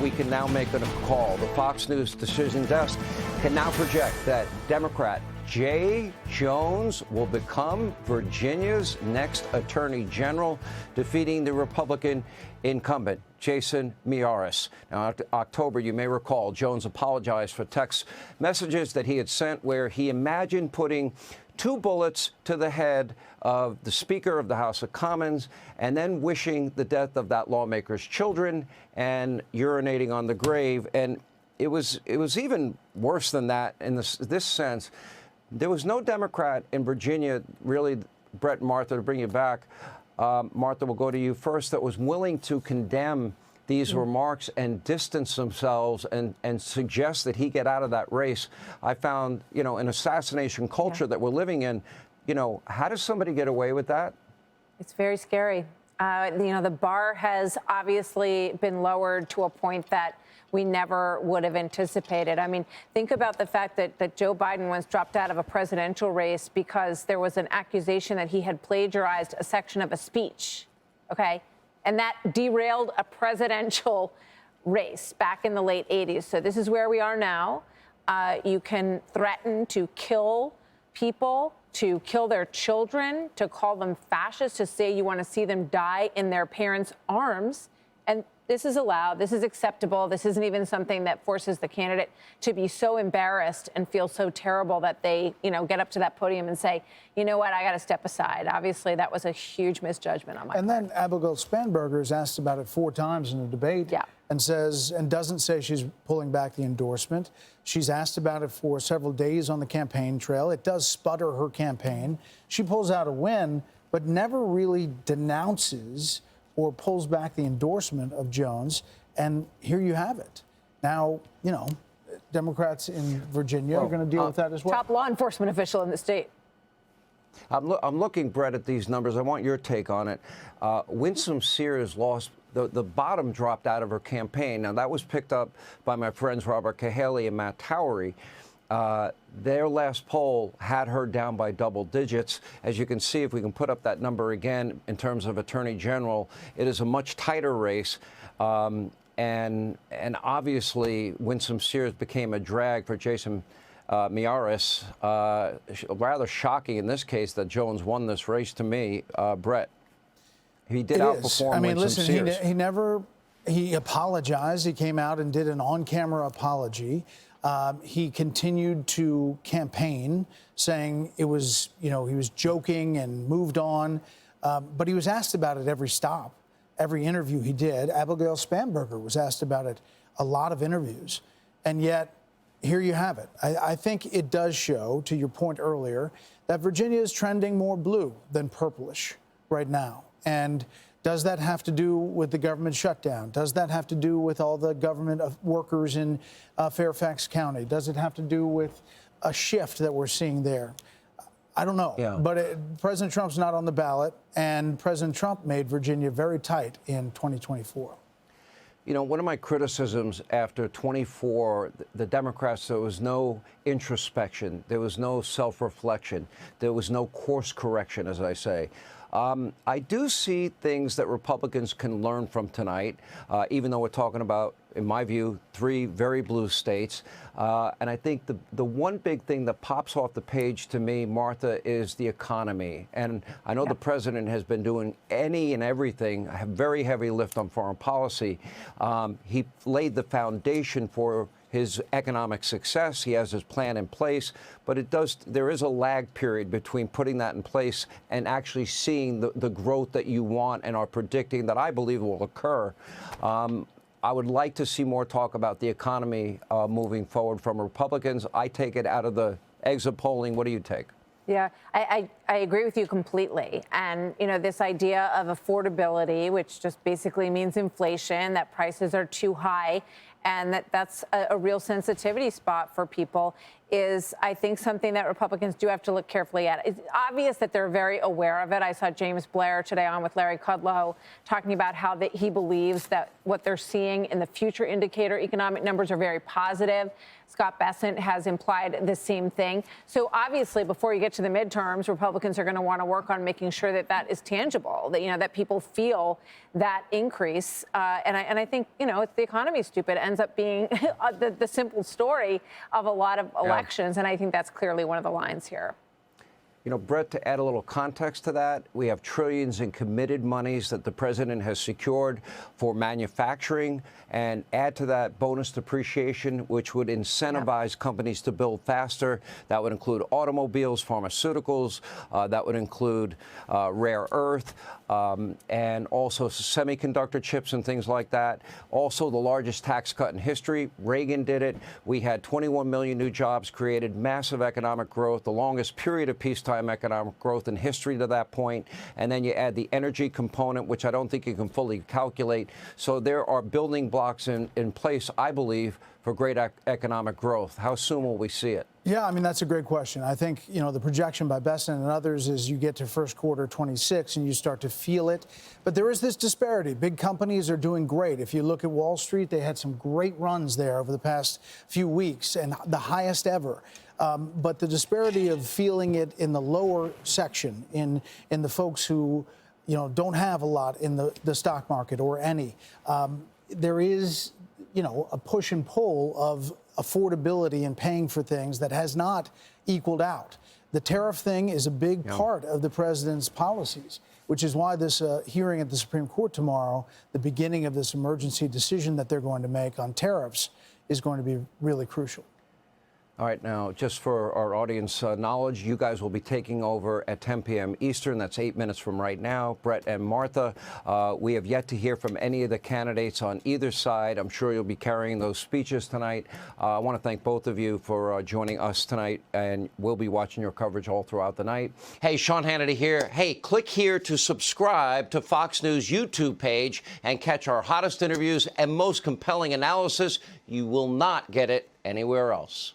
we can now make a call. The Fox News decision desk can now project that Democrat Jay Jones will become Virginia's next attorney general, defeating the Republican incumbent, Jason Miyares. Now, in October, you may recall, Jones apologized for text messages that he had sent where he imagined putting 2 bullets to the head of the Speaker of the House of Commons and then wishing the death of that lawmaker's children and urinating on the grave. And it was even worse than that in this sense. There was no Democrat in Virginia, really, Brett and Martha, to bring you back. Martha, we'll go to you first, that was willing to condemn these remarks and distance themselves and suggest that he get out of that race. I found, an assassination culture that we're living in, how does somebody get away with that? It's very scary. The bar has obviously been lowered to a point that we never would have anticipated. I mean, think about the fact that Joe Biden once dropped out of a presidential race because there was an accusation that he had plagiarized a section of a speech, okay? And that derailed a presidential race back in the late 80s. So this is where we are now. You can threaten to kill people, to kill their children, to call them fascists, to say you want to see them die in their parents' arms. And this is allowed. This is acceptable. This isn't even something that forces the candidate to be so embarrassed and feel so terrible that they, get up to that podium and say, you know what, I got to step aside. Obviously, that was a huge misjudgment on my part. And then Abigail Spanberger is asked about it 4 times in a debate and doesn't say she's pulling back the endorsement. She's asked about it for several days on the campaign trail. It does sputter her campaign. She pulls out a win, but never really denounces or pulls back the endorsement of Jones. And here you have it. Now, Democrats in Virginia are going to deal with that as well. Top law enforcement official in the state. I'm looking, Brett, at these numbers. I want your take on it. Winsome Sears lost. The bottom dropped out of her campaign. Now, that was picked up by my friends Robert Cahaly and Matt Towery. Their last poll had her down by double digits. As you can see, if we can put up that number again in terms of attorney general, it is a much tighter race. And obviously, Winsome Sears became a drag for Jason Miyares. Rather shocking in this case that Jones won this race to me, Brett. He did outperform Winsome Sears. He apologized. He came out and did an on-camera apology. He continued to campaign, saying it was, he was joking and moved on. But he was asked about it every stop, every interview he did. Abigail Spanberger was asked about it a lot of interviews. And yet, here you have it. I think it does show, to your point earlier, that Virginia is trending more blue than purplish right now. And does that have to do with the government shutdown? Does that have to do with all the government workers in Fairfax County? Does it have to do with a shift that we're seeing there? I don't know. Yeah. But President Trump's not on the ballot, and President Trump made Virginia very tight in 2024. One of my criticisms after 24, the Democrats, there was no introspection. There was no self-reflection. There was no course correction, as I say. I do see things that Republicans can learn from tonight, even though we're talking about, in my view, 3 very blue states. And I think the one big thing that pops off the page to me, Martha, is the economy. And I know the president has been doing any and everything, a very heavy lift on foreign policy. He laid the foundation for his economic success. He has his plan in place, but there is a lag period between putting that in place and actually seeing the growth that you want and are predicting that I believe will occur. I would like to see more talk about the economy moving forward from Republicans. I take it out of the exit polling. What do you take? Yeah, I agree with you completely. And, this idea of affordability, which just basically means inflation, that prices are too high, and that's a real sensitivity spot for people, is, I think, something that Republicans do have to look carefully at. It's obvious that they're very aware of it. I saw James Blair today on with Larry Kudlow talking about how he believes that what they're seeing in the future indicator economic numbers are very positive. Scott Bessent has implied the same thing. So obviously, before you get to the midterms, Republicans Republicans are going to want to work on making sure that that is tangible, that, that people feel that increase. And I think, if the economy is stupid, ends up being the simple story of a lot of elections. And I think that's clearly one of the lines here. Brett, to add a little context to that, we have trillions in committed monies that the president has secured for manufacturing, and add to that bonus depreciation, which would incentivize companies to build faster. That would include automobiles, pharmaceuticals, that would include rare earth, and also semiconductor chips and things like that. Also, the largest tax cut in history. Reagan did it. We had 21 million new jobs created, massive economic growth, the longest period of peacetime economic growth in history to that point. And then you add the energy component, which I don't think you can fully calculate. So there are building blocks in place, I believe, for great economic growth. How soon will we see it? Yeah, I mean, that's a great question. I think, the projection by Besson and others is you get to first quarter 26 and you start to feel it. But there is this disparity. Big companies are doing great. If you look at Wall Street, they had some great runs there over the past few weeks, and the highest ever. But the disparity of feeling it in the lower section, in the folks who, don't have a lot in the stock market or any, there is, a push and pull of affordability and paying for things that has not equaled out. The tariff thing is a big part of the president's policies, which is why this hearing at the Supreme Court tomorrow, the beginning of this emergency decision that they're going to make on tariffs, is going to be really crucial. All right, now, just for our audience knowledge, you guys will be taking over at 10 p.m. Eastern. That's 8 minutes from right now. Brett and Martha, we have yet to hear from any of the candidates on either side. I'm sure you'll be carrying those speeches tonight. I want to thank both of you for joining us tonight, and we'll be watching your coverage all throughout the night. Hey, Sean Hannity here. Hey, click here to subscribe to Fox News YouTube page and catch our hottest interviews and most compelling analysis. You will not get it anywhere else.